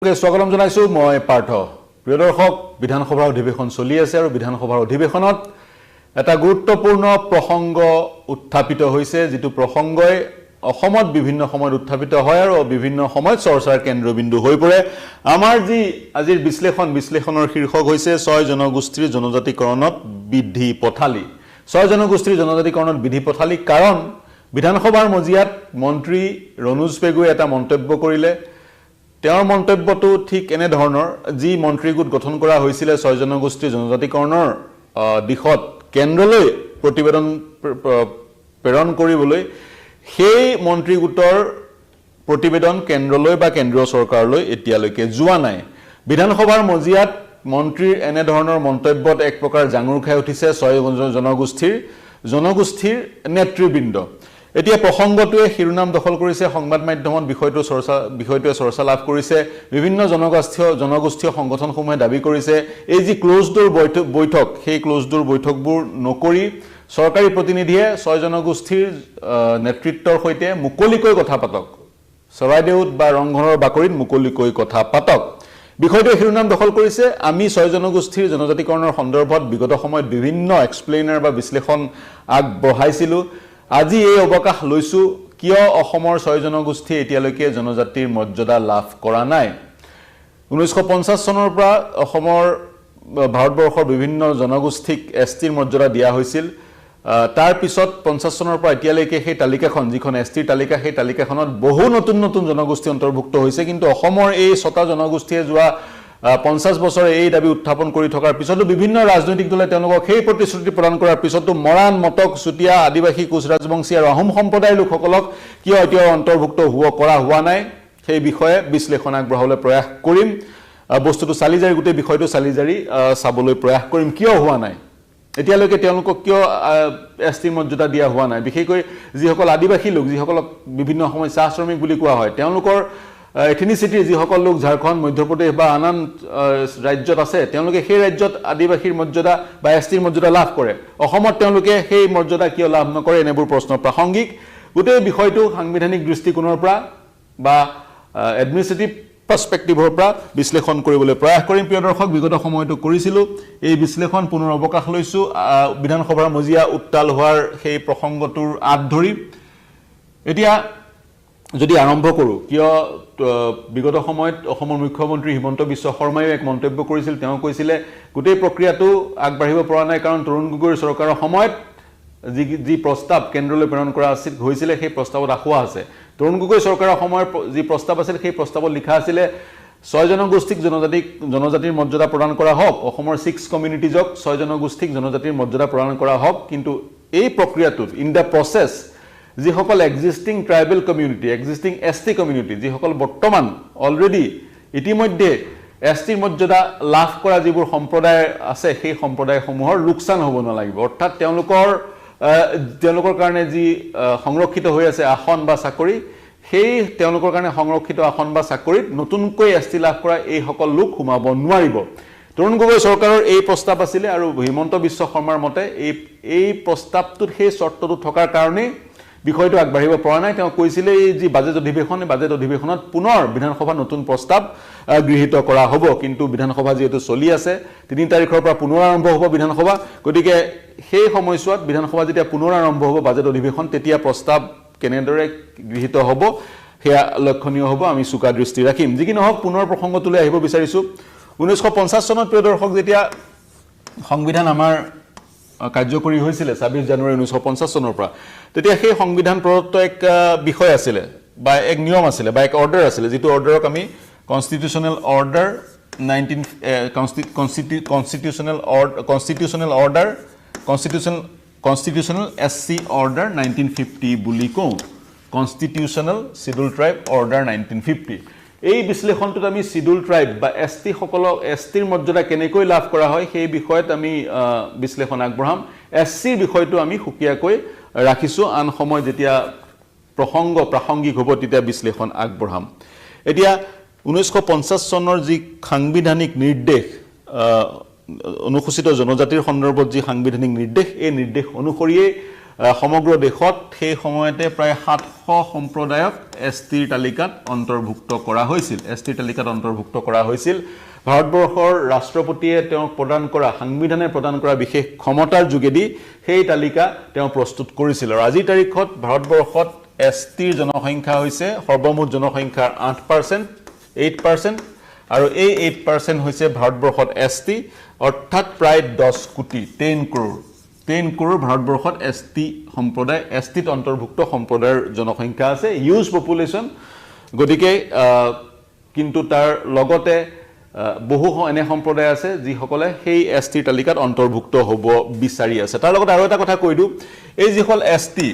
স্বাগতম জনাইছো মই পাৰ্থ প্ৰিয় দৰ্শক বিধানসভাৰ অধিৱেশন চলি আছে আৰু বিধানসভাৰ অধিৱেশনত এটা গুৰুত্বপূৰ্ণ প্ৰসংগ উত্থাপিত হৈছে যেটো প্ৰসংগই অসমত বিভিন্ন সময়ত উত্থাপিত হয় আৰু বিভিন্ন সময়ত চৰ্চাৰ কেন্দ্ৰবিন্দু হৈ পৰে আমাৰ যি আজিৰ বিশ্লেষণৰ শীৰ্ষক হৈছে 6 জনগোষ্ঠীৰ জনজাতিকৰণত বিধি পথালি 6 জনগোষ্ঠীৰ জনজাতিকৰণত বিধি পথালি কাৰণ বিধানসভাৰ মজিয়াত মন্ত্ৰী ৰনোজ পেগুৱে এটা মন্তব্য কৰিলে তেওঁৰ মন্তব্যটো ঠিক এনে ধৰণৰ যি মন্ত্ৰীগোট গঠন কৰা হৈছিল 6 জনগোষ্ঠীৰ জনজাতিকৰণৰ দিশত কেন্দ্ৰলৈ প্ৰতিবেদন প্ৰেৰণ কৰিবলৈ সেই মন্ত্ৰীগোটৰ প্ৰতিবেদন কেন্দ্ৰলৈ বা কেন্দ্ৰীয় চৰকাৰলৈ এতিয়ালৈকে যোৱা নাই বিধানসভাৰ মজিয়াত মন্ত্ৰীৰ এনে ধৰণৰ মন্তব্যত এক প্ৰকাৰ জাঙুৰ খাই উঠিছে 6 জনগোষ্ঠীৰ নেতৃবৃন্দ এতিয়া প্ৰসংগটোৱে শিৰোনাম দখল কৰিছে সংবাদ মাধ্যমত বিষয়টোৱে চৰ্চা লাভ কৰিছে বিভিন্ন জনগোষ্ঠীয় সংগঠনসমূহে দাবী কৰিছে এই যি ক্লোজ ডোৰ বৈঠক সেই ক্লোজ ডোৰ বৈঠকবোৰ নকৰি চৰকাৰী প্ৰতিনিধিয়ে 6 জনগোষ্ঠীৰ নেতৃত্বৰ সৈতে মুকলিকৈ কথা পাতক চৰাইদেউত বা ৰংঘৰৰ বাকৰিত মুকলিকৈ কথা পাতক বিষয়টোৱে শিৰোনাম দখল কৰিছে আমি 6 জনগোষ্ঠীৰ জনজাতিকৰণৰ সন্দৰ্ভত বিগত সময়ত বিভিন্ন এক্সপ্লেইনাৰ বা বিশ্লেষণ আগবঢ়াইছিলো আজি এই অৱকাশ লৈছো কিয় অসমৰ 6 জনগোষ্ঠী এতিয়ালৈকে জনজাতিৰ মৰ্যাদা লাভ কৰা নাই 1950 চনৰ পৰা অসমৰ ভাৰতবৰ্ষৰ বিভিন্ন জনগোষ্ঠীক এছটিৰ মৰ্যাদা দিয়া হৈছিল তাৰ পিছত 50 চনৰ পৰা এতিয়ালৈকে সেই তালিকাখন যিখন এছটিৰ তালিকা সেই তালিকাখনত বহু নতুন জনগোষ্ঠী অন্তৰ্ভুক্ত হৈছে কিন্তু অসমৰ এই 6টা জনগোষ্ঠীয়ে যোৱা 50 বছৰ এই দাবী উত্থাপন কৰি থকাৰ পিছতো বিভিন্ন ৰাজনৈতিক দলে তেওঁলোকক সেই প্ৰতিশ্ৰুতি প্ৰদান কৰাৰ পিছতো মৰাণ মটক চুটিয়া আদিবাসী কোচ ৰাজবংশী আৰু আহোম সম্প্ৰদায়ৰ লোকসকলক কিয় এতিয়াও অন্তৰ্ভুক্ত হোৱা নাই সেই বিষয়ে বিশ্লেষণ আগবঢ়াবলৈ প্ৰয়াস কৰিম বস্তুটো চালিজাৰি গোটেই বিষয়টো চালিজাৰি চাবলৈ প্ৰয়াস কৰিম কিয় হোৱা নাই এতিয়ালৈকে তেওঁলোকক কিয় এছটিৰ মৰ্যাদা দিয়া হোৱা নাই বিশেষকৈ যিসকল আদিবাসী লোক যিসকলক বিভিন্ন সময় চাহ শ্ৰমিক বুলি কোৱা হয় তেওঁলোকৰ এথনিচিটিৰ যিসকল লোক ঝাৰখণ্ড মধ্যপ্ৰদেশ বা আন ৰাজ্যত আছে তেওঁলোকে সেই ৰাজ্যত আদিবাসীৰ মৰ্যাদা বা এছটিৰ মৰ্যাদা লাভ কৰে অসমত তেওঁলোকে সেই মৰ্যাদা কিয় লাভ নকৰে এনেবোৰ প্ৰশ্ন প্ৰাসংগিক গোটেই বিষয়টো সাংবিধানিক দৃষ্টিকোণৰ পৰা বা এডমিনিষ্ট্ৰেটিভ পাৰ্সপেক্টিভৰ পৰা বিশ্লেষণ কৰিবলৈ প্ৰয়াস কৰিম প্ৰিয় দৰ্শক বিগত সময়টো কৰিছিলো এই বিশ্লেষণ পুনৰ অৱকাশ লৈছো বিধানসভাৰ মজিয়া উত্তাল হোৱাৰ সেই প্ৰসংগটোৰ আঁত ধৰি এতিয়া যদি আৰম্ভ কৰো কিয় বিগত সময়ত অসমৰ মুখ্যমন্ত্ৰী হিমন্ত বিশ্ব শৰ্মাই এক মন্তব্য কৰিছিল তেওঁ কৈছিলে গোটেই প্ৰক্ৰিয়াটো আগবাঢ়িব পৰা নাই কাৰণ তৰুণ গগৈৰ চৰকাৰৰ সময়ত যি প্ৰস্তাৱ কেন্দ্ৰলৈ প্ৰেৰণ কৰা হৈছিল সেই প্ৰস্তাৱত আখুৱা আছে তৰুণ গগৈ চৰকাৰৰ সময়ৰ যি প্ৰস্তাৱ আছিল সেই প্ৰস্তাৱত লিখা আছিল 6 জনগোষ্ঠীক জনজাতিৰ মৰ্যাদা প্ৰদান কৰা হওক অসমৰ 6 কমিউনিটিজক 6 জনগোষ্ঠীক জনজাতিৰ মৰ্যাদা প্ৰদান কৰা হওক কিন্তু এই প্ৰক্ৰিয়াটোত ইন দা প্ৰসেছ যিসকল existing tribal community existing ST community যিসকল বৰ্তমান অলৰেডি ইতিমধ্যে এছটিৰ মৰ্যাদা লাভ কৰা যিবোৰ সম্প্ৰদায় আছে সেই সম্প্ৰদায়সমূহৰ লোকচান হ'ব নালাগিব অৰ্থাৎ তেওঁলোকৰ কাৰণে যি সংৰক্ষিত হৈ আছে আসন বা চাকৰি সেই তেওঁলোকৰ কাৰণে সংৰক্ষিত আসন বা চাকৰিত নতুনকৈ এছটি লাভ কৰা এই সকল লোক সোমাব নোৱাৰিব তৰুণ গগৈ চৰকাৰৰ এই প্ৰস্তাৱ আছিল আৰু হিমন্ত বিশ্ব শৰ্মাৰ মতে এই প্ৰস্তাৱটোত সেই চৰ্তটো থকাৰ কাৰণে বিষয়টো আগবাঢ়িব পৰা নাই তেওঁ কৈছিল এই যি বাজেট অধিৱেশনত পুনৰ বিধানসভা নতুন প্ৰস্তাৱ গৃহীত কৰা হ'ব কিন্তু বিধানসভা যেহেতু চলি আছে 3 তাৰিখৰ পৰা পুনৰ আৰম্ভ হ'ব বিধানসভা গতিকে সেই সময়ছোৱাত বিধানসভা যেতিয়া পুনৰ আৰম্ভ হ'ব বাজেট অধিৱেশন তেতিয়া প্ৰস্তাৱ কেনেদৰে গৃহীত হ'ব হেয়া লক্ষণীয় হ'ব আমি চুকা দৃষ্টি ৰাখিম যি কি নহওক পুনৰ প্ৰসংগটোলৈ আহিব বিচাৰিছো 1950 চনত প্ৰিয় দৰ্শক যেতিয়া সংবিধান আমাৰ কাৰ্যকৰী হৈছিল 26 জানুৱাৰী 1950 চনৰ পৰা তেতিয়া সেই সংবিধান প্ৰদত্ত এক বিষয় আছিল বা এক নিয়ম আছিল বা এক অৰ্ডাৰ আছিল যেটো অৰ্ডাৰক আমি কনস্টিটিউচনেল অৰ্ডাৰ কনস্টিটিউচনেল এছচি অৰ্ডাৰ 1950 বুলি কওঁ কনস্টিটিউচনেল শিডিউল ট্ৰাইব অৰ্ডাৰ 1950 এই বিশ্লেষণটোত আমি শিডিউল ট্ৰাইব বা এছটি সকলক এছটিৰ মৰ্যাদা কেনেকৈ লাভ কৰা হয় সেই বিষয়ত আমি বিশ্লেষণ আগবঢ়াম এছচিৰ বিষয়টো আমি সুকিয়াকৈ ৰাখিছো আন সময় যেতিয়া প্ৰাসংগিক হ'ব তেতিয়া বিশ্লেষণ আগবঢ়াম এতিয়া 1950 চনৰ যি সাংবিধানিক নিৰ্দেশ অনুসূচিত জনজাতিৰ সন্দৰ্ভত যি সাংবিধানিক নিৰ্দেশ এই নিৰ্দেশ অনুসৰিয়ে সমগ্ৰ দেশত সেই সময়তে প্ৰায় 700 সম্প্ৰদায়ক এছটিৰ তালিকাত অন্তৰ্ভুক্ত কৰা হৈছিল ভাৰতবৰ্ষৰ ৰাষ্ট্ৰপতিয়ে তেওঁক প্ৰদান কৰা সংবিধানে প্ৰদান কৰা বিশেষ ক্ষমতাৰ যোগেদি সেই তালিকা তেওঁ প্ৰস্তুত কৰিছিল আৰু আজিৰ তাৰিখত ভাৰতবৰ্ষত এছটিৰ জনসংখ্যা হৈছে সৰ্বমুঠ জনসংখ্যাৰ 8% আৰু এই 8% হৈছে ভাৰতবৰ্ষত এছটি অৰ্থাৎ প্ৰায় 10 কোটি 10 crore ভাৰতবৰ্ষত এছটি সম্প্ৰদায় এছটিত অন্তৰ্ভুক্ত সম্প্ৰদায়ৰ জনসংখ্যা আছে হিউজ পপুলেশ্যন গতিকে কিন্তু তাৰ লগতে বহু এনে সম্প্ৰদায় আছে যিসকলে সেই এছটিৰ তালিকাত অন্তৰ্ভুক্ত হ'ব বিচাৰি আছে তাৰ লগত আৰু এটা কথা কৈ দিওঁ এই যিসকল এছটি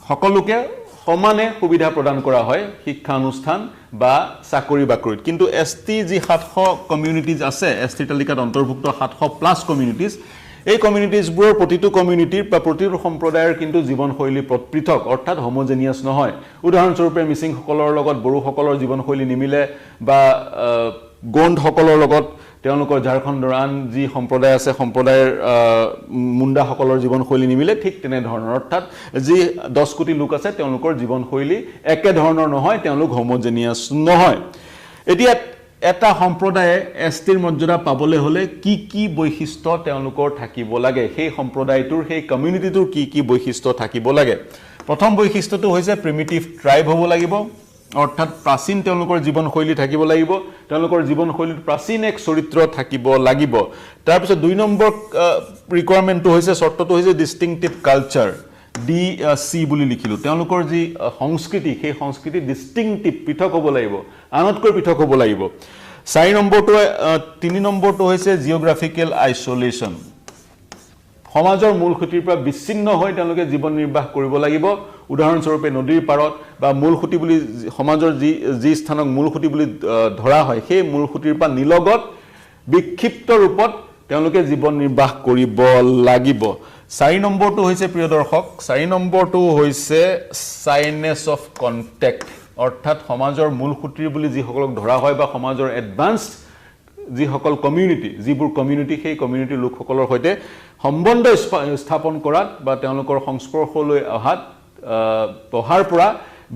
সকলোকে সমানে সুবিধা প্ৰদান কৰা হয় শিক্ষা অনুষ্ঠান বা চাকৰি বাকৰিত কিন্তু এছটি যি 700 কমিউনিটিজ আছে এছটিৰ তালিকাত অন্তৰ্ভুক্ত 700 প্লাছ কমিউনিটিজ এই কমিউনিটিজবোৰৰ প্ৰতিটো কমিউনিটিৰ বা প্ৰতিটো সম্প্ৰদায়ৰ কিন্তু জীৱনশৈলী পৃথক অৰ্থাৎ হোমোজেনিয়াছ নহয় উদাহৰণস্বৰূপে মিচিংসকলৰ লগত বড়োসকলৰ জীৱনশৈলী নিমিলে বা গোণ্ডসকলৰ লগত তেওঁলোকৰ ঝাৰখণ্ডৰ আন যি সম্প্ৰদায় আছে সম্প্ৰদায়ৰ মুণ্ডাসকলৰ জীৱনশৈলী নিমিলে ঠিক তেনে ধৰণৰ অৰ্থাৎ যি 10 কোটি লোক আছে তেওঁলোকৰ জীৱনশৈলী একে ধৰণৰ নহয় তেওঁলোক হোমোজেনিয়াছ নহয় এতিয়া এটা সম্প্ৰদায়ে এছটিৰ মৰ্যাদা পাবলৈ হলে কি বৈশিষ্ট্য তেওঁলোকৰ থাকিব লাগে সেই সম্প্ৰদায়টোৰ সেই কমিউনিটিটোৰ কি বৈশিষ্ট্য থাকিব লাগে প্ৰথম বৈশিষ্ট্যটো হৈছে প্ৰিমিটিভ ট্ৰাইব হ'ব লাগিব অৰ্থাৎ প্ৰাচীন তেওঁলোকৰ জীৱনশৈলী থাকিব লাগিব তেওঁলোকৰ জীৱনশৈলীত প্ৰাচীন এক চৰিত্ৰ থাকিব লাগিব তাৰ পিছত 2 নম্বৰ ৰিকোয়াৰমেন্টটো হৈছে চৰ্তটো হৈছে ডিস্টিংটিভ কালচাৰ DC বুলি লিখিলো তেওঁলোকৰ যি সংস্কৃতি সেই সংস্কৃতি ডিস্টিংটিভ পৃথক হ'ব লাগিব আনতকৈ পৃথক হ'ব লাগিব 3 নম্বৰটো হৈছে জিওগ্ৰাফিকেল আইসোলেশন সমাজৰ মূল খুঁটিৰ পৰা বিচ্ছিন্ন হৈ তেওঁলোকে জীৱন নিৰ্বাহ কৰিব লাগিব উদাহৰণস্বৰূপে নদীৰ পাৰত বা মূল খুঁটি বুলি সমাজৰ যি স্থানক মূল খুঁটি বুলি ধৰা হয় সেই মূল খুঁটিৰ পৰা নিলগত বিক্ষিপ্ত ৰূপত তেওঁলোকে জীৱন নিৰ্বাহ কৰিব লাগিব 4 নম্বৰটো হৈছে প্ৰিয় দৰ্শক 4 নম্বৰটো হৈছে সাইনেছ অফ কন্টেক্ট অৰ্থাৎ সমাজৰ মূল খুঁটিৰ বুলি যিসকলক ধৰা হয় বা সমাজৰ এডভান্সড যিসকল কমিউনিটি যিবোৰ কমিউনিটি সেই কমিউনিটিৰ লোকসকলৰ সৈতে সম্বন্ধ স্থাপন কৰাত বা তেওঁলোকৰ সংস্পৰ্শলৈ অহাৰ পৰা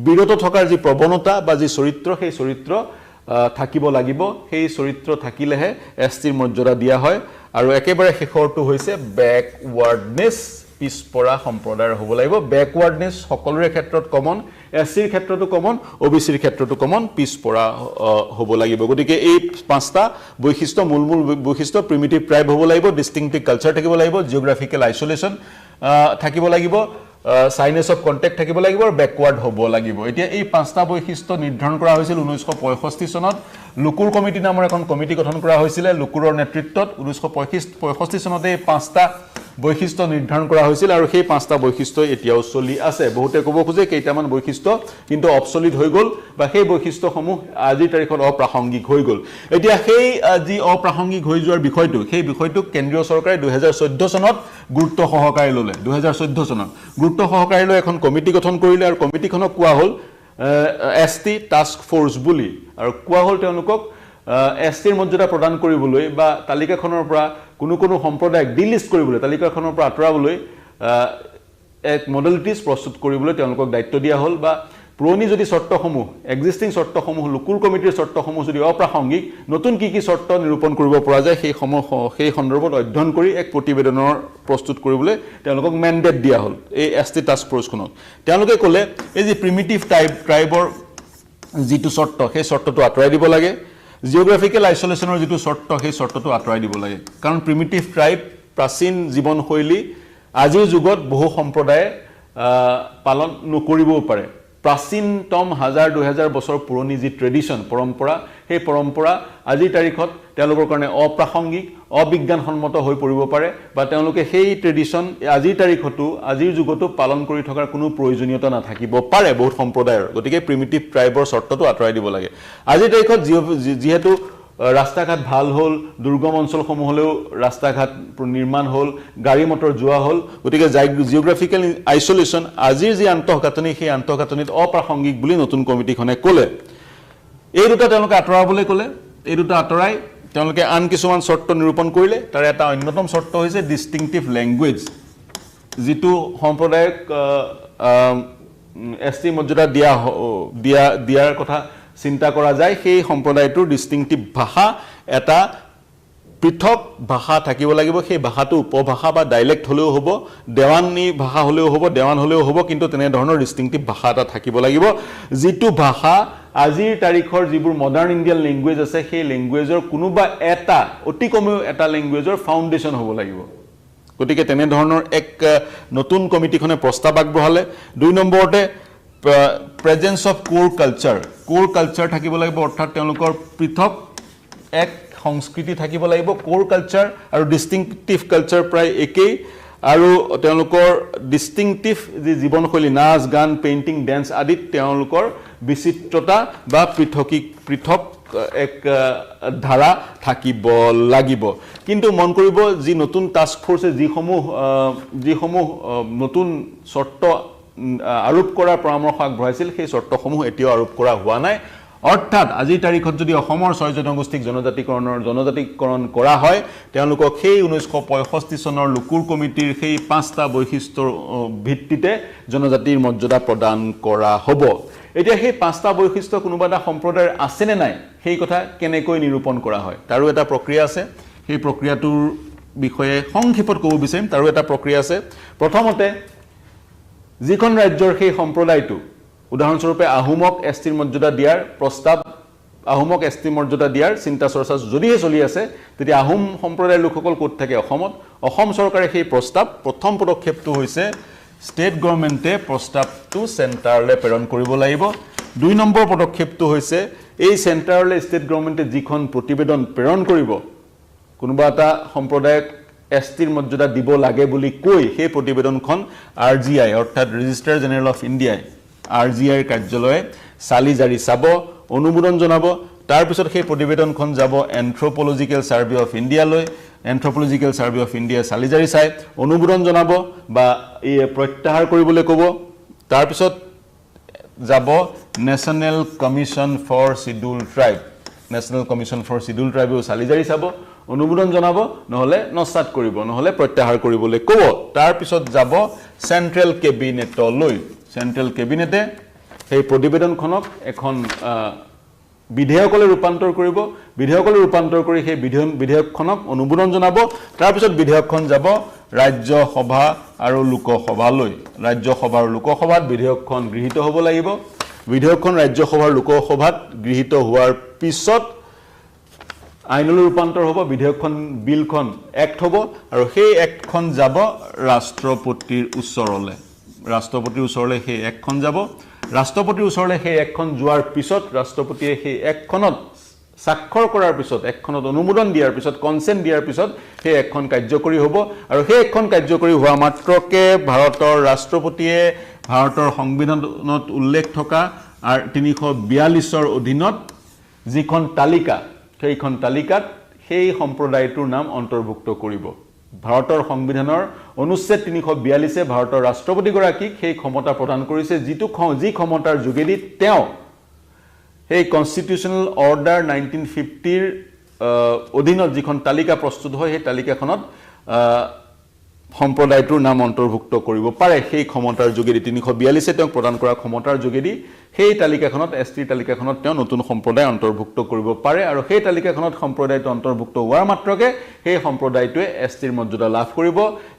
বিৰত থকাৰ যি প্ৰৱণতা বা যি চৰিত্ৰ সেই চৰিত্ৰ থাকিব লাগিব সেই চৰিত্ৰ থাকিলেহে এছটিৰ মৰ্যাদা দিয়া হয় আৰু একেবাৰে শেষৰটো হৈছে ব্যাকৱাৰ্ডনেছ পিছপৰা সম্প্ৰদায়ৰ হ'ব লাগিব ব্যাকৱাৰ্ডনেছ সকলোৰে ক্ষেত্ৰত কমন এছচিৰ ক্ষেত্ৰতো কমন ওবিচিৰ ক্ষেত্ৰতো কমন পিছপৰা হ'ব লাগিব গতিকে এই পাঁচটা বৈশিষ্ট্য মূল বৈশিষ্ট্য প্ৰিমিটিভ ট্ৰাইব হ'ব লাগিব ডিস্টিংটিভ কালচাৰ থাকিব লাগিব জিওগ্ৰাফিকেল আইসোলেশন থাকিব লাগিব সাইনেছ অফ কন্টেক্ট থাকিব লাগিব আৰু ব্যাকৱাৰ্ড হ'ব লাগিব এতিয়া এই পাঁচটা বৈশিষ্ট্য নিৰ্ধাৰণ কৰা হৈছিল 1965 চনত লুকুৰ কমিটি নামৰ এখন কমিটি গঠন কৰা হৈছিল লুকুৰৰ নেতৃত্বত 1965 চনতে এই পাঁচটা বৈশিষ্ট্য নিৰ্ধাৰণ কৰা হৈছিল আৰু সেই পাঁচটা বৈশিষ্ট্য এতিয়াও চলি আছে বহুতে ক'ব খোজে কেইটামান বৈশিষ্ট্য কিন্তু অবসলিট হৈ গ'ল বা সেই বৈশিষ্ট্যসমূহ আজিৰ তাৰিখত অপ্ৰাসংগিক হৈ গ'ল এতিয়া সেই যি অপ্ৰাসংগিক হৈ যোৱাৰ বিষয়টো সেই বিষয়টো কেন্দ্ৰীয় চৰকাৰে 2014 চনত গুৰুত্ব সহকাৰে ল'লে 2014 চনত গুৰুত্ব সহকাৰে লৈ এখন কমিটি গঠন কৰিলে আৰু কমিটিখনক কোৱা হ'ল এছটি টাস্ক ফোৰ্স বুলি আৰু কোৱা হ'ল তেওঁলোকক এছটিৰ মৰ্যাদা প্ৰদান কৰিবলৈ বা তালিকাখনৰ পৰা কোনো সম্প্ৰদায়ক ডিলিষ্ট কৰিবলৈ তালিকাখনৰ পৰা আঁতৰাবলৈ এক মডেলিটিজ প্ৰস্তুত কৰিবলৈ তেওঁলোকক দায়িত্ব দিয়া হ'ল বা পুৰণি যদি চৰ্তসমূহ এক্সিষ্টিং চৰ্তসমূহ লুকুৰ কমিটিৰ চৰ্তসমূহ যদি অপ্ৰাসংগিক নতুন কি চৰ্ত নিৰূপণ কৰিব পৰা যায় সেই সন্দৰ্ভত অধ্যয়ন কৰি এক প্ৰতিবেদনৰ প্ৰস্তুত কৰিবলৈ তেওঁলোকক মেণ্ডেট দিয়া হ'ল এই এছটি টাস্ক ফোৰ্সখনক তেওঁলোকে ক'লে এই যে প্ৰিমিটিভ ট্ৰাইবৰ যিটো চৰ্ত সেই চৰ্তটো আঁতৰাই দিব লাগে জিওগ্ৰাফিকেল আইসোলেশনৰ যিটো চৰ্ত সেই চৰ্তটো আঁতৰাই দিব লাগে কাৰণ প্ৰিমিটিভ ট্ৰাইব প্ৰাচীন জীৱনশৈলী আজিৰ যুগত বহু সম্প্ৰদায়ে পালন নকৰিবও পাৰে প্ৰাচীনতম 1000-2000 বছৰ পুৰণি যি ট্ৰেডিশন পৰম্পৰা সেই পৰম্পৰা আজিৰ তাৰিখত তেওঁলোকৰ কাৰণে অপ্ৰাসংগিক অবিজ্ঞানসন্মত হৈ পৰিব পাৰে বা তেওঁলোকে সেই ট্ৰেডিশন আজিৰ তাৰিখতো আজিৰ যুগতো পালন কৰি থকাৰ কোনো প্ৰয়োজনীয়তা নাথাকিব পাৰে বহুত সম্প্ৰদায়ৰ গতিকে প্ৰিমিটিভ ট্ৰাইবৰ চৰ্তটো আঁতৰাই দিব লাগে আজিৰ তাৰিখত যিহেতু ৰাস্তা ঘাট ভাল হ'ল দুৰ্গম অঞ্চলসমূহলৈও ৰাস্তা ঘাট নিৰ্মাণ হ'ল গাড়ী মটৰ যোৱা হ'ল গতিকে জিওগ্ৰাফিকেল আইসোলেশন আজিৰ যি আন্তঃগাঁথনি সেই আন্তঃগাঁথনিত অপ্ৰাসংগিক বুলি নতুন কমিটিখনে ক'লে এই দুটা তেওঁলোকে আঁতৰাবলৈ ক'লে এই দুটা আঁতৰাই তেওঁলোকে আন কিছুমান চৰ্ত নিৰূপণ কৰিলে তাৰ এটা অন্যতম চৰ্ত হৈছে ডিস্টিংটিভ ল্যাঙ্গুৱেজ যিটো সম্প্ৰদায়ক এছটি মৰ্যাদা দিয়াৰ কথা চিন্তা কৰা যায় সেই সম্প্ৰদায়টোৰ ডিষ্টিংটিভ ভাষা এটা পৃথক ভাষা থাকিব লাগিব সেই ভাষাটো উপভাষা বা ডাইলেক্ট হলেও হ'ব দেৱানী ভাষা হলেও হ'ব দেৱান হলেও হ'ব কিন্তু তেনে ধৰণৰ ডিষ্টিংটিভ ভাষা এটা থাকিব লাগিব যিটো ভাষা আজিৰ তাৰিখৰ যিবোৰ মডাৰ্ন ইণ্ডিয়ান লেংগুৱেজ আছে সেই লেংগুৱেজৰ কোনোবা এটা অতি কমেও এটা লেংগুৱেজৰ ফাউণ্ডেশ্যন হ'ব লাগিব গতিকে তেনে ধৰণৰ এক নতুন কমিটিখনে প্ৰস্তাৱ আগবঢ়ালে 2 নম্বৰতে প্ৰেজেন্স অফ কোৰ কালচাৰ থাকিব লাগিব অৰ্থাৎ তেওঁলোকৰ পৃথক এক সংস্কৃতি থাকিব লাগিব কোৰ কালচাৰ আৰু ডিষ্টিংটিভ কালচাৰ প্ৰায় একেই আৰু তেওঁলোকৰ ডিষ্টিংটিভ যি জীৱনশৈলী নাচ গান পেইণ্টিং ডেন্স আদিত তেওঁলোকৰ বিচিত্ৰতা বা পৃথক এক ধাৰা থাকিব লাগিব কিন্তু মন কৰিব যি নতুন টাস্ক ফোৰ্সে যিসমূহ নতুন চৰ্ত আৰোপ কৰাৰ পৰামৰ্শ আগবঢ়াইছিল সেই চৰ্তসমূহ এতিয়াও আৰোপ কৰা হোৱা নাই অৰ্থাৎ আজিৰ তাৰিখত যদি অসমৰ 6 জনগোষ্ঠীক জনজাতিকৰণ কৰা হয় তেওঁলোকক সেই 1965 চনৰ লুকুৰ কমিটিৰ সেই 5টা বৈশিষ্ট্যৰ ভিত্তিতে জনজাতিৰ মৰ্যাদা প্ৰদান কৰা হ'ব এতিয়া সেই 5টা বৈশিষ্ট্য কোনোবা এটা সম্প্ৰদায়ৰ আছে নে নাই সেই কথা কেনেকৈ নিৰূপণ কৰা হয় তাৰো এটা প্ৰক্ৰিয়া আছে সেই প্ৰক্ৰিয়াটোৰ বিষয়ে সংক্ষেপত ক'ব বিচাৰিম তাৰো এটা প্ৰক্ৰিয়া আছে প্ৰথমতে যিখন ৰাজ্যৰ সেই সম্প্ৰদায়টো উদাহৰণস্বৰূপে আহোমক এছটিৰ মৰ্যাদা দিয়াৰ প্ৰস্তাৱ আহোমক এছটি মৰ্যাদা দিয়াৰ চিন্তা চৰ্চা যদিহে চলি আছে তেতিয়া আহোম সম্প্ৰদায়ৰ লোকসকল ক'ত থাকে অসমত অসম চৰকাৰে সেই প্ৰস্তাৱ প্ৰথম পদক্ষেপটো হৈছে ষ্টেট গভৰ্ণমেণ্টে প্ৰস্তাৱটো চেণ্টাৰলৈ প্ৰেৰণ কৰিব লাগিব 2 নম্বৰ পদক্ষেপটো হৈছে এই চেণ্টাৰলৈ ষ্টেট গভৰ্ণমেণ্টে যিখন প্ৰতিবেদন প্ৰেৰণ কৰিব কোনোবা এটা সম্প্ৰদায়ক এছটিৰ মৰ্যাদা দিব লাগে বুলি কৈ সেই প্ৰতিবেদনখন RGI অৰ্থাৎ ৰেজিষ্ট্ৰাৰ জেনেৰেল অফ ইণ্ডিয়াই RGI কাৰ্যালয়ে চালি জাৰি চাব অনুমোদন জনাব তাৰ পিছত সেই প্ৰতিবেদনখন যাব এন্থ্ৰোপলজিক্যাল সাৰ্ভে অফ ইণ্ডিয়ালৈ এন্থ্ৰোপলজিক্যাল সাৰ্ভে অফ ইণ্ডিয়া চালি জাৰি চাই অনুমোদন জনাব বা প্ৰত্যাহাৰ কৰিবলৈ ক'ব তাৰ পিছত যাব নেশ্যনেল কমিশন ফৰ শিডিউল ট্ৰাইবেও চালি জাৰি চাব অনুমোদন জনাব নহলে নস্যাৎ কৰিব নহলে প্ৰত্যাহাৰ কৰিবলৈ ক'ব তাৰ পিছত যাব সেন্ট্ৰেল কেবিনেটে সেই প্ৰতিবেদনখনক এখন বিধেয়কলৈ ৰূপান্তৰ কৰিব বিধেয়কলৈ ৰূপান্তৰ কৰি সেই বিধেয়কখনক অনুমোদন জনাব তাৰ পিছত বিধেয়কখন যাব ৰাজ্যসভা আৰু লোকসভালৈ ৰাজ্যসভা আৰু লোকসভাত বিধেয়কখন গৃহীত হ'ব লাগিব বিধেয়কখন ৰাজ্যসভাৰ লোকসভাত গৃহীত হোৱাৰ পিছত আইনলৈ ৰূপান্তৰ হ'ব বিধেয়কখন বিলখন এক্ট হ'ব আৰু সেই এক্টখন যাব ৰাষ্ট্ৰপতিৰ ওচৰলৈ সেই এক্টখন যাব ৰাষ্ট্ৰপতিৰ ওচৰলৈ সেই এক্টখন যোৱাৰ পিছত ৰাষ্ট্ৰপতিয়ে সেই এক্টখনত স্বাক্ষৰ কৰাৰ পিছত এক্টখনত অনুমোদন দিয়াৰ পিছত কনসেন্ট দিয়াৰ পিছত সেই এক্টখন কাৰ্যকৰী হ'ব আৰু সেই এক্টখন কাৰ্যকৰী হোৱা মাত্ৰকে ভাৰতৰ ৰাষ্ট্ৰপতিয়ে ভাৰতৰ সংবিধানত উল্লেখ থকা 342ৰ অধীনত যিখন তালিকা সেইখন তালিকাত সেই সম্প্ৰদায়টোৰ নাম অন্তৰ্ভুক্ত কৰিব ভাৰতৰ সংবিধানৰ অনুচ্ছেদ 342 ভাৰতৰ ৰাষ্ট্ৰপতিগৰাকীক সেই ক্ষমতা প্ৰদান কৰিছে যি ক্ষমতাৰ যোগেদি তেওঁ সেই কনষ্টিটিউচনেল অৰ্ডাৰ 1950ৰ অধীনত যিখন তালিকা প্ৰস্তুত হয় সেই তালিকাখনত সম্প্ৰদায়টোৰ নাম অন্তৰ্ভুক্ত কৰিব পাৰে সেই ক্ষমতাৰ যোগেদি 342 তেওঁক প্ৰদান কৰা ক্ষমতাৰ যোগেদি সেই তালিকাখনত এছটি তালিকাখনত তেওঁ নতুন সম্প্ৰদায় অন্তৰ্ভুক্ত কৰিব পাৰে আৰু সেই তালিকাখনত সম্প্ৰদায়টো অন্তৰ্ভুক্ত হোৱাৰ মাত্ৰকে সেই সম্প্ৰদায়টোৱে এছটিৰ মৰ্যাদা লাভ কৰিব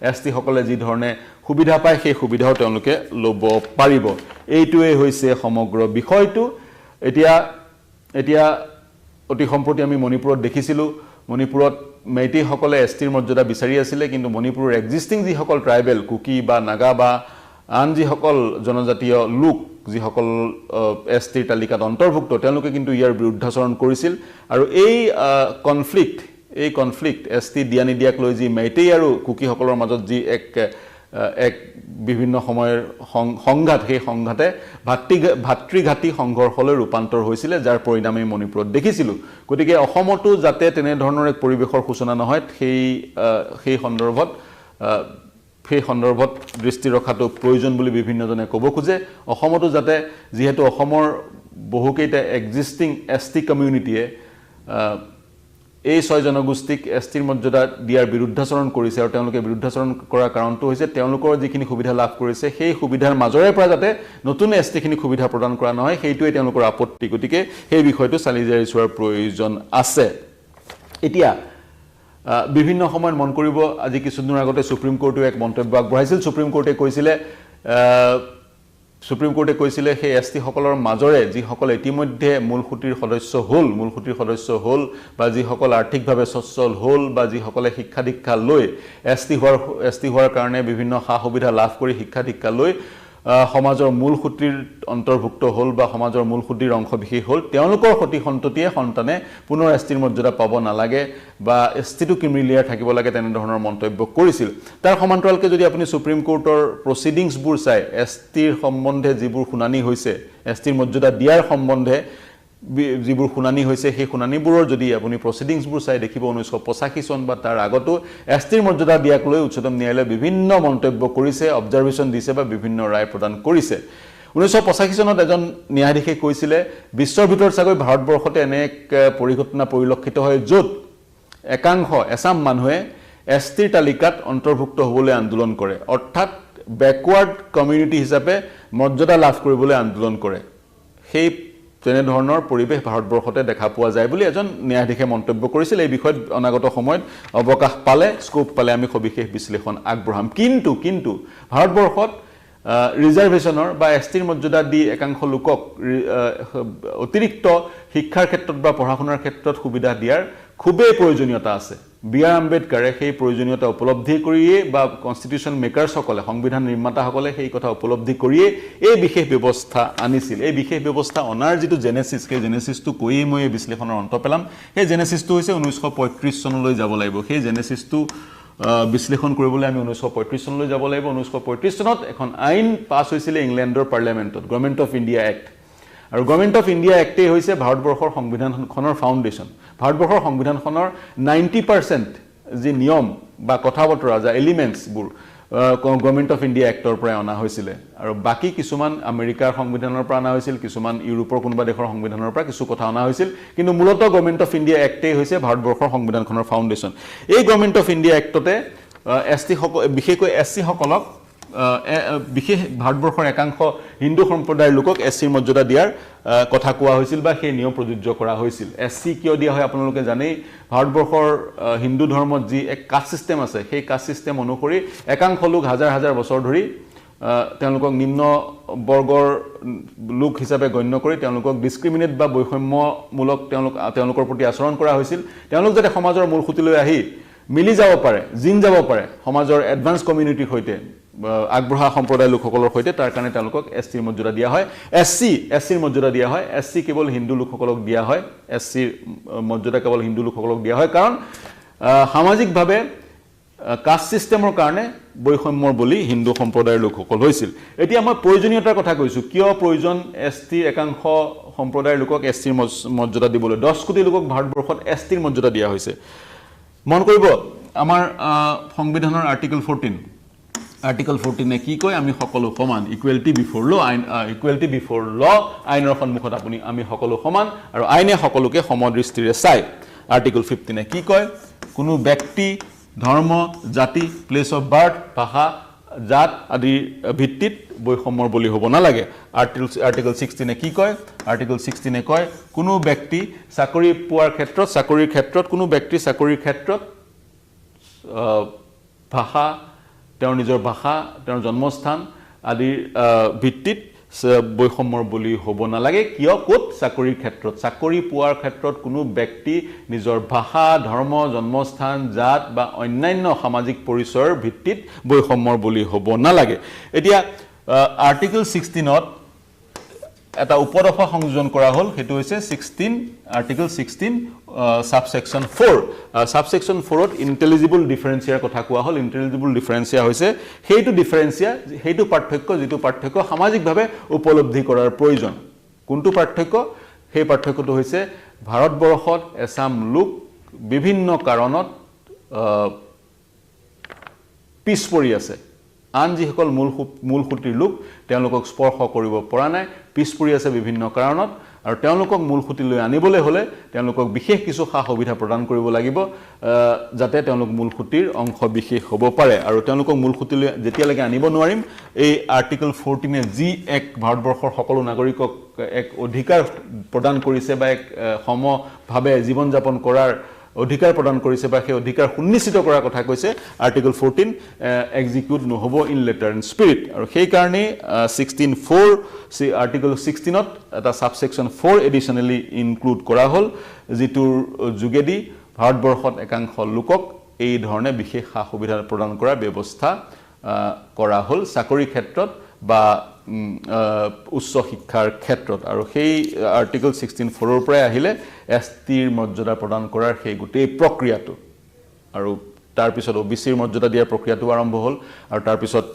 এছটি সকলে যি ধৰণে সুবিধা পায় সেই সুবিধাও তেওঁলোকে ল'ব পাৰিব এইটোৱে হৈছে সমগ্ৰ বিষয়টো এতিয়া অতি সম্প্ৰতি আমি মণিপুৰত দেখিছিলো মণিপুৰত মেইটি সকলে এছটিৰ মৰ্যাদা বিচাৰি আছিল কিন্তু মণিপুৰৰ এক্সিস্টিং যি সকল ট্ৰাইবেল কুকি বা নাগা বা আন যি সকল জনজাতীয় লোক যি সকল এছটিৰ তালিকাত অন্তৰ্ভুক্ত তেওঁলোকে কিন্তু ইয়াৰ বিৰুদ্ধাচৰণ কৰিছিল আৰু এই কনফ্লিক্ট এছটি দিয়া নিদিয়াক লৈ যি মেইটি আৰু কুকি সকলৰ মাজত যি এক বিভিন্ন সময়ৰ সংঘাত সেই সংঘাতে ভাতৃঘাতী সংঘৰ্ষলৈ ৰূপান্তৰ হৈছিল যাৰ পৰিণামে মণিপুৰত দেখিছিল গতিকে অসমতো যাতে তেনে ধৰণৰ এক পৰিবেশৰ সূচনা নহয় সেই সন্দৰ্ভত দৃষ্টি ৰখাটো প্ৰয়োজন বুলি বিভিন্নজনে ক'ব খোজে অসমতো যাতে যিহেতু অসমৰ বহুকেইটা এক্সিস্টিং এছটি কমিউনিটিয়ে এই 6 জনগোষ্ঠীক এছটিৰ মৰ্যাদা দিয়াৰ বিৰুদ্ধাচৰণ কৰিছে আৰু তেওঁলোকে বিৰুদ্ধাচৰণ কৰাৰ কাৰণটো হৈছে তেওঁলোকৰ যিখিনি সুবিধা লাভ কৰিছে সেই সুবিধাৰ মাজৰে পৰা যাতে নতুন এছটিখিনি সুবিধা প্ৰদান কৰা নহয় সেইটোৱে তেওঁলোকৰ আপত্তি গতিকে সেই বিষয়টো চালি জাৰি চোৱাৰ প্ৰয়োজন আছে এতিয়া বিভিন্ন সময়ত মন কৰিব আজি কিছুদিনৰ আগতে সুপ্ৰিম কোৰ্টে এক মন্তব্য আগবঢ়াইছিল সুপ্ৰিম কোৰ্টে কৈছিলে সেই এছটি সকলৰ মাজৰে যিসকল ইতিমধ্যে মূলসুঁতিৰ সদস্য হ'ল বা যিসকল আৰ্থিকভাৱে সচ্ছল হ'ল বা যিসকলে শিক্ষা দীক্ষা লৈ এছটি হোৱাৰ কাৰণে বিভিন্ন সা সুবিধা লাভ কৰি শিক্ষা দীক্ষা লৈ সমাজৰ মূলসুঁতিৰ অন্তৰ্ভুক্ত হ'ল বা সমাজৰ মূলসুঁতিৰ অংশ বিশেষ হ'ল তেওঁলোকৰ সতি সন্ততিয়ে সন্তানে পুনৰ এছটিৰ মৰ্যাদা পাব নালাগে বা এছটিটো ক্ৰিমিলিয়াৰ থাকিব লাগে তেনে ধৰণৰ মন্তব্য কৰিছিল তাৰ সমান্তৰালকে যদি আপুনি সুপ্ৰিম কোৰ্টৰ প্ৰসিডিংছবোৰ চাই এছটিৰ সম্বন্ধে যিবোৰ শুনানি হৈছে এছটিৰ মৰ্যাদা দিয়াৰ সম্বন্ধে যিবোৰ শুনানি হৈছে সেই শুনানিবোৰৰ যদি আপুনি প্ৰসিডিংছবোৰ চাই দেখিব 1985 চন বা তাৰ আগতো এছটিৰ মৰ্যাদা দিয়াক লৈ উচ্চতম ন্যায়ালয়ে বিভিন্ন মন্তব্য কৰিছে অবজাৰভেশ্যন দিছে বা বিভিন্ন ৰায় প্ৰদান কৰিছে 1985 চনত এজন ন্যায়াধীশে কৈছিলে বিশ্বৰ ভিতৰত চাগৈ ভাৰতবৰ্ষতে এনে এক পৰিঘটনা পৰিলক্ষিত হয় য'ত এছাম মানুহে এছটিৰ তালিকাত অন্তৰ্ভুক্ত হ'বলৈ আন্দোলন কৰে অৰ্থাৎ বেকৱাৰ্ড কমিউনিটি হিচাপে মৰ্যাদা লাভ কৰিবলৈ আন্দোলন কৰে সেই তেনে ধৰণৰ পৰিবেশ ভাৰতবৰ্ষতে দেখা পোৱা যায় বুলি এজন ন্যায়াধীশে মন্তব্য কৰিছিল এই বিষয়ত অনাগত সময়ত অৱকাশ পালে স্কোপ পালে আমি সবিশেষ বিশ্লেষণ আগবঢ়াম কিন্তু ভাৰতবৰ্ষত ৰিজাৰ্ভেশ্যনৰ বা এছটিৰ মৰ্যাদা দি একাংশ লোকক অতিৰিক্ত শিক্ষাৰ ক্ষেত্ৰত বা পঢ়া শুনাৰ ক্ষেত্ৰত সুবিধা দিয়াৰ খুবেই প্ৰয়োজনীয়তা আছে বি.আৰ. আম্বেদকাৰে সেই প্ৰয়োজনীয়তা উপলব্ধি কৰিয়ে বা কনষ্টিটিউশ্যন মেকাৰসকলে সংবিধান নিৰ্মাতাসকলে সেই কথা উপলব্ধি কৰিয়ে এই বিশেষ ব্যৱস্থা আনিছিল এই বিশেষ ব্যৱস্থা অনাৰ যিটো জেনেচিছ সেই জেনেচিছটো কৈয়ে মই এই বিশ্লেষণৰ অন্ত পেলাম সেই জেনেচিছটো হৈছে 1935 চনলৈ যাব লাগিব সেই জেনেচিছটো বিশ্লেষণ কৰিবলৈ আমি 1935 চনলৈ যাব লাগিব 1935 চনত এখন আইন পাছ হৈছিল ইংলেণ্ডৰ পাৰ্লিয়ামেণ্টত গভৰ্ণমেণ্ট অফ ইণ্ডিয়া এক্ট আৰু গভৰ্ণমেণ্ট অফ ইণ্ডিয়া এক্টে হৈছে ভাৰতবৰ্ষৰ সংবিধানখনৰ ফাউণ্ডেশ্যন ভাৰতবৰ্ষৰ সংবিধানখনৰ 90% যি নিয়ম বা কথা বতৰা যা এলিমেণ্টছবোৰ গভৰ্ণমেণ্ট অফ ইণ্ডিয়া এক্টৰ পৰা অনা হৈছিলে আৰু বাকি কিছুমান আমেৰিকাৰ সংবিধানৰ পৰা অনা হৈছিল কিছুমান ইউৰোপৰ কোনোবা দেশৰ সংবিধানৰ পৰা কিছু কথা অনা হৈছিল কিন্তু মূলত গভৰ্ণমেণ্ট অফ ইণ্ডিয়া এক্টে হৈছে ভাৰতবৰ্ষৰ সংবিধানখনৰ ফাউণ্ডেশ্যন এই গভৰ্ণমেণ্ট অফ ইণ্ডিয়া এক্টতে বিশেষকৈ এছচি সকলক বিশেষ ভাৰতবৰ্ষৰ একাংশ হিন্দু সম্প্ৰদায়ৰ লোকক এছচিৰ মৰ্যাদা দিয়াৰ কথা কোৱা হৈছিল বা সেই নিয়ম প্ৰযোজ্য কৰা হৈছিল এছচি কিয় দিয়া হয় আপোনালোকে জানেই ভাৰতবৰ্ষৰ হিন্দু ধৰ্মত যি এক কাষ্ট সিস্টেম আছে সেই কাষ্ট সিস্টেম অনুসৰি একাংশ লোক হাজাৰ বছৰ ধৰি তেওঁলোকক নিম্ন বৰ্গৰ লোক হিচাপে গণ্য কৰি তেওঁলোকক ডিসক্ৰিমিনেট বা বৈষম্যমূলক তেওঁলোকৰ প্ৰতি আচৰণ কৰা হৈছিল তেওঁলোক যাতে সমাজৰ মূলসুঁতিলৈ আহি মিলি যাব পাৰে জিন যাব পাৰে সমাজৰ এডভান্স কমিউনিটিৰ সৈতে আগবঢ়া সম্প্ৰদায়ৰ লোকসকলৰ সৈতে তাৰ কাৰণে তেওঁলোকক এছটিৰ মৰ্যাদা দিয়া হয় এছচিৰ মৰ্যাদা দিয়া হয় এছচি কেৱল হিন্দু লোকসকলক দিয়া হয় এছচিৰ মৰ্যাদা কেৱল হিন্দু লোকসকলক দিয়া হয় কাৰণ সামাজিকভাৱে কাষ্ট সিস্টেমৰ কাৰণে বৈষম্যৰ বলি হিন্দু সম্প্ৰদায়ৰ লোকসকল হৈছিল এতিয়া মই প্ৰয়োজনীয়তাৰ কথা কৈছো কিয় প্ৰয়োজন এছটি একাংশ সম্প্ৰদায়ৰ লোকক এছটিৰ মৰ্যাদা দিবলৈ 10 কোটি লোকক ভাৰতবৰ্ষত এছটিৰ মৰ্যাদা দিয়া হৈছে মন কৰিব আমাৰ সংবিধানৰ আৰ্টিকল 14 কি কয় আমি সকলো সমান ইকুৱেলিটি বিফৰ ল আইনৰ সন্মুখত আমি সকলো সমান আৰু আইনে সকলোকে সমদৃষ্টিৰে চাই আৰ্টিকল 15 কি কয় কোনো ব্যক্তি ধৰ্ম জাতি প্লেস অফ বাৰ্থ ভাষা জাত আদিৰ ভিত্তিত বৈষম্যৰ বলি হ'ব নালাগে আৰ্টিকল 16 কি কয় আৰ্টিকল 16 কয় কোনো ব্যক্তি চাকৰি পোৱাৰ ক্ষেত্ৰত চাকৰিৰ ক্ষেত্ৰত কোনো ব্যক্তি চাকৰিৰ ক্ষেত্ৰত ভাষা তেওঁৰ নিজৰ ভাষা তেওঁৰ জন্মস্থান আদিৰ ভিত্তিত বৈষম্যৰ বলি হ'ব নালাগে কিয় কোট চাকৰিৰ ক্ষেত্ৰত চাকৰি পোৱাৰ ক্ষেত্ৰত কোনো ব্যক্তি নিজৰ ভাষা ধৰ্ম জন্মস্থান জাত বা অন্যান্য সামাজিক পৰিচয়ৰ ভিত্তিত বৈষম্যৰ বলি হ'ব নালাগে এতিয়া আৰ্টিকল 16ত এটা উপদফা সংযোজন কৰা হ'ল হেতু হৈছে 16 আৰ্টিকল 16 সাবসেকশন 4 সাবসেকশন 4ত ইন্টেলিজিবল ডিফাৰেন্সিয়াৰ কথা কোৱা হ'ল ইন্টেলিজিবল ডিফাৰেন্সিয়া হৈছে সেইটো পাৰ্থক্য যেটো পাৰ্থক্য সামাজিকভাৱে উপলব্ধি কৰাৰ প্ৰয়োজন কোনটো পাৰ্থক্য সেই পাৰ্থক্যটো হৈছে ভাৰতবৰ্ষত এছাম লোক বিভিন্ন কাৰণত পিছ পৰি আছে আন যিসকল মূলসুঁতিৰ লোক তেওঁলোকক স্পৰ্শ কৰিব পৰা নাই পিছ পৰি আছে বিভিন্ন কাৰণত আৰু তেওঁলোকক মূল খুঁটিলৈ আনিবলৈ হ'লে তেওঁলোকক বিশেষ কিছু সা সুবিধা প্ৰদান কৰিব লাগিব যাতে তেওঁলোক মূল খুঁটিৰ অংশ বিশেষ হ'ব পাৰে আৰু তেওঁলোকক মূল খুঁটিলৈ যেতিয়ালৈকে আনিব নোৱাৰিম এই আৰ্টিকল 14 যি এক ভাৰতবৰ্ষৰ সকলো নাগৰিকক এক অধিকাৰ প্ৰদান কৰিছে বা এক সমভাৱে জীৱন যাপন কৰাৰ অধিকাৰ প্ৰদান কৰিছে বা সেই অধিকাৰ সুনিশ্চিত কৰাৰ কথা কৈছে আৰ্টিকল 14 এক্সিকিউট নহব ইন লেটাৰ এণ্ড স্পিৰিট আৰু সেই কাৰণে 16(4) আৰ্টিকল 16ত এটা সাবসেকশন 4 এডিশনালি ইনক্লুড কৰা হ'ল যিটোৰ যোগেদি ভাৰতবৰ্ষত একাংশ লোকক এই ধৰণে বিশেষ সা সুবিধা প্ৰদান কৰাৰ ব্যৱস্থা কৰা হ'ল চাকৰি ক্ষেত্ৰত বা উচ্চ শিক্ষাৰ ক্ষেত্ৰত আৰু সেই আৰ্টিকল 16(4) ৰ পৰা আহিলে এসটিৰ মৰ্যাদা প্ৰদান কৰাৰ সেই গোটেই প্ৰক্ৰিয়াটো আৰু তাৰ পিছত ওবিসিৰ মৰ্যাদা দিয়াৰ প্ৰক্ৰিয়াটো আৰম্ভ হ'ল আৰু তাৰ পিছত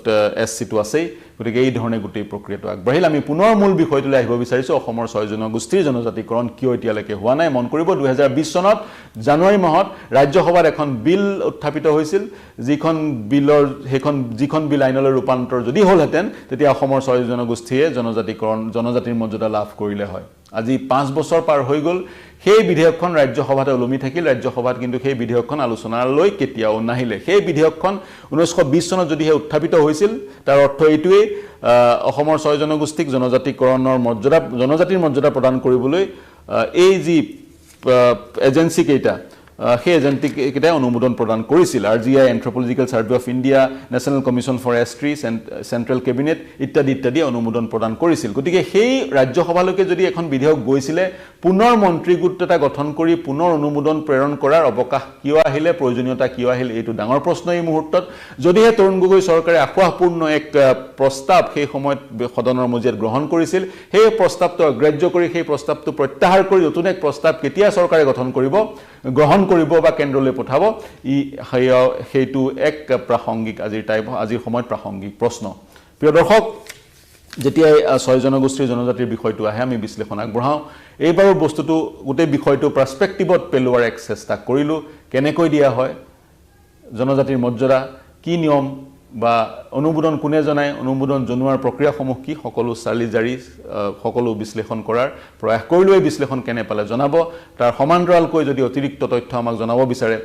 এসসিটো আছেই গতিকে এই ধৰণে গোটেই প্ৰক্ৰিয়াটো আগবাঢ়িল আমি পুনৰ মূল বিষয়টোলৈ আহিব বিচাৰিছো অসমৰ 6 জনগোষ্ঠীৰ জনজাতিকৰণ কিয় এতিয়ালৈকে হোৱা নাই মন কৰিব 2020 চনত জানুৱাৰী মাহত ৰাজ্যসভাত এখন বিল উত্থাপিত হৈছিল যিখন বিল আইনলৈ ৰূপান্তৰ যদি হ'লহেঁতেন তেতিয়া অসমৰ 6 জনগোষ্ঠীয়ে জনজাতিৰ মৰ্যাদা লাভ কৰিলে হয় আজি 5 বছৰ পাৰ হৈ গ'ল সেই বিধেয়কখন ৰাজ্যসভাতে ওলমি থাকিল ৰাজ্যসভাত কিন্তু সেই বিধেয়কখন আলোচনালৈ কেতিয়াও নাহিলে সেই বিধেয়কখন 1920 চনত যদিহে উত্থাপিত হৈছিল তাৰ অৰ্থ এইটোৱে অসমৰ 6 জনগোষ্ঠীক জনজাতিৰ মৰ্যাদা প্ৰদান কৰিবলৈ এই যি এজেন্সি কেইটা সেই এজেন্সি কেইটাই অনুমোদন প্ৰদান কৰিছিল RGI anthropological survey of India national commission for ST central cabinet ইত্যাদি অনুমোদন প্ৰদান কৰিছিল গতিকে সেই ৰাজ্যসভালৈকে যদি এখন বিধেয়ক গৈছিলে পুনৰ মন্ত্ৰী গোট এটা গঠন কৰি পুনৰ অনুমোদন প্ৰেৰণ কৰাৰ অৱকাশ কিয় আহিলে প্ৰয়োজনীয়তা কিয় আহিল এইটো ডাঙৰ প্ৰশ্ন এই মুহূৰ্তত যদিহে তৰুণ গগৈ চৰকাৰে আশাপূৰ্ণ এক প্ৰস্তাৱ সেই সময়ত সদনৰ মজিয়াত গ্ৰহণ কৰিছিল সেই প্ৰস্তাৱটো অগ্ৰাহ্য কৰি সেই প্ৰস্তাৱটো প্ৰত্যাহাৰ কৰি নতুন এক প্ৰস্তাৱ কেতিয়া চৰকাৰে গ্ৰহণ কৰিব বা কেন্দ্ৰলৈ পঠাব সেইটো এক প্ৰাসংগিক আজিৰ সময়ত প্ৰাসংগিক প্ৰশ্ন প্ৰিয় দৰ্শক যেতিয়াই 6 জনগোষ্ঠীৰ জনজাতিৰ বিষয়টো আহে আমি বিশ্লেষণ আগবঢ়াওঁ এইবাৰ বস্তুটো গোটেই বিষয়টো পাৰ্সপেক্টিভত পেলোৱাৰ এক চেষ্টা কৰিলো কেনেকৈ দিয়া হয় জনজাতিৰ মৰ্যাদা কি নিয়ম বা অনুমোদন কোনে জনায় অনুমোদন জনোৱাৰ প্ৰক্ৰিয়াসমূহ কি সকলো চালিজাৰি সকলো বিশ্লেষণ কৰাৰ প্ৰয়াস কৰিলো এই বিশ্লেষণ কেনে পালে জনাব তাৰ সমান্তৰালকৈ যদি অতিৰিক্ত তথ্য আমাক জনাব বিচাৰে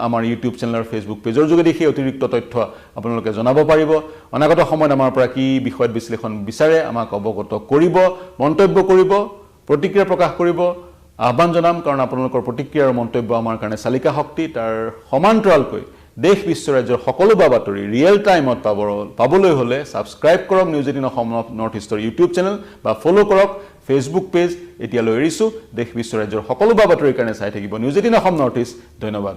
আমাৰ ইউটিউব চেনেলৰ ফেসবুক পেজৰ যোগেদি সেই অতিৰিক্ত তথ্য আপোনালোকে জনাব পাৰিব অনাগত সময়ত আমাৰ পৰা কি বিষয়ত বিশ্লেষণ বিচাৰে আমাক অৱগত কৰিব মন্তব্য কৰিব প্ৰতিক্ৰিয়া প্ৰকাশ কৰিব আহ্বান জনাম কাৰণ আপোনালোকৰ প্ৰতিক্ৰিয়া আৰু মন্তব্য আমাৰ কাৰণে চালিকা শক্তি তাৰ সমান্তৰালকৈ দেশ বিশ্ব ৰাজ্যৰ সকলো বাতৰি ৰিয়েল টাইমত পাবলৈ হ'লে সাবস্ক্ৰাইব কৰক নিউজ 18 অসম নৰ্থ ইষ্টৰ ইউটিউব চেনেল বা ফলো কৰক ফেসবুক পেজ এতিয়ালৈ এৰিছো দেশ বিশ্ব ৰাজ্যৰ সকলো বাতৰিৰ কাৰণে চাই থাকিব নিউজ 18 অসম নৰ্থ ইষ্ট ধন্যবাদ